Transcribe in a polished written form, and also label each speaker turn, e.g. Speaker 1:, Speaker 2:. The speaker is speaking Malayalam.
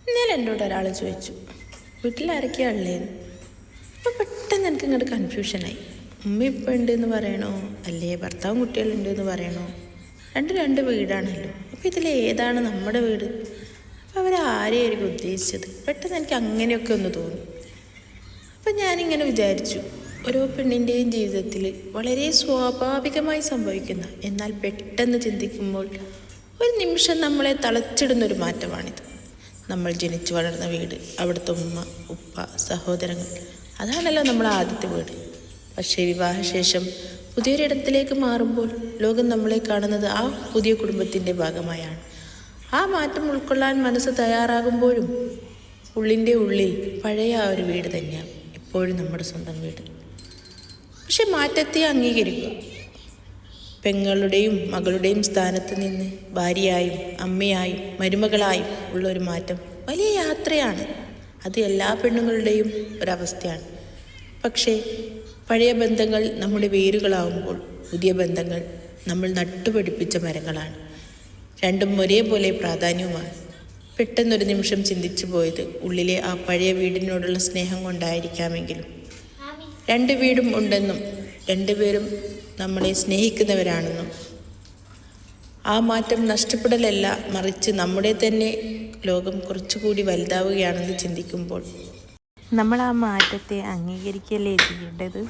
Speaker 1: ഇന്നലെ എന്നോട് ഒരാൾ ചോദിച്ചു, വീട്ടിലാരൊക്കെയാണ് ഉള്ളതെന്ന്. അപ്പോൾ പെട്ടെന്ന് എനിക്ക് ഇങ്ങോട്ട് കൺഫ്യൂഷനായി. ഉമ്മ ഇപ്പം ഉണ്ടെന്ന് പറയണോ, അല്ലേ ഭർത്താവും കുട്ടികളുണ്ടെന്ന് പറയണോ? രണ്ട് വീടാണല്ലോ. അപ്പോൾ ഇതിലേതാണ് നമ്മുടെ വീട്? അപ്പോൾ അവരാരെയായിരിക്കും ഉദ്ദേശിച്ചത്? പെട്ടെന്ന് എനിക്ക് അങ്ങനെയൊക്കെ ഒന്ന് തോന്നി. അപ്പം ഞാനിങ്ങനെ വിചാരിച്ചു, ഓരോ പെണ്ണിൻ്റെയും ജീവിതത്തിൽ വളരെ സ്വാഭാവികമായി സംഭവിക്കുന്ന, എന്നാൽ പെട്ടെന്ന് ചിന്തിക്കുമ്പോൾ ഒരു നിമിഷം നമ്മളെ തളച്ചിടുന്നൊരു മാറ്റമാണിത്. നമ്മൾ ജനിച്ചു വളർന്ന വീട്, അവിടുത്തെ ഉമ്മ, ഉപ്പ, സഹോദരങ്ങൾ, അതാണല്ലോ നമ്മളെ ആദ്യത്തെ വീട്. പക്ഷേ വിവാഹശേഷം പുതിയൊരിടത്തിലേക്ക് മാറുമ്പോൾ ലോകം നമ്മളെ കാണുന്നത് ആ പുതിയ കുടുംബത്തിൻ്റെ ഭാഗമായാണ്. ആ മാറ്റം ഉൾക്കൊള്ളാൻ മനസ്സ് തയ്യാറാകുമ്പോഴും ഉള്ളിൻ്റെ ഉള്ളിൽ പഴയ ആ ഒരു വീട് തന്നെയാണ് എപ്പോഴും നമ്മുടെ സ്വന്തം വീട്. പക്ഷെ മാറ്റത്തെ അംഗീകരിക്കുക. പെങ്ങളുടെയും മകളുടെയും സ്ഥാനത്ത് നിന്ന് ഭാര്യയായും അമ്മയായും മരുമകളായും ഉള്ളൊരു മാറ്റം വലിയ യാത്രയാണ്. അത് എല്ലാ പെണ്ണുങ്ങളുടെയും ഒരവസ്ഥയാണ്. പക്ഷേ പഴയ ബന്ധങ്ങൾ നമ്മുടെ വേരുകളാവുമ്പോൾ പുതിയ ബന്ധങ്ങൾ നമ്മൾ നട്ടുപിടിപ്പിച്ച മരങ്ങളാണ്. രണ്ടും ഒരേപോലെ പ്രാധാന്യവുമാണ്. പെട്ടെന്നൊരു നിമിഷം ചിന്തിച്ചു പോയത് ഉള്ളിലെ ആ പഴയ വീടിനോടുള്ള സ്നേഹം കൊണ്ടായിരിക്കാമെങ്കിലും. രണ്ട് വീടും ഉണ്ടെന്നും രണ്ടുപേരും നമ്മളെ സ്നേഹിക്കുന്നവരാണെന്നും ആ മാറ്റം നഷ്ടപ്പെടലല്ല, മറിച്ച് നമ്മുടെ തന്നെ ലോകം കുറച്ചുകൂടി വലുതാവുകയാണെന്ന് ചിന്തിക്കുമ്പോൾ
Speaker 2: നമ്മൾ ആ മാറ്റത്തെ അംഗീകരിക്കുകയല്ലേ ചെയ്യേണ്ടത്?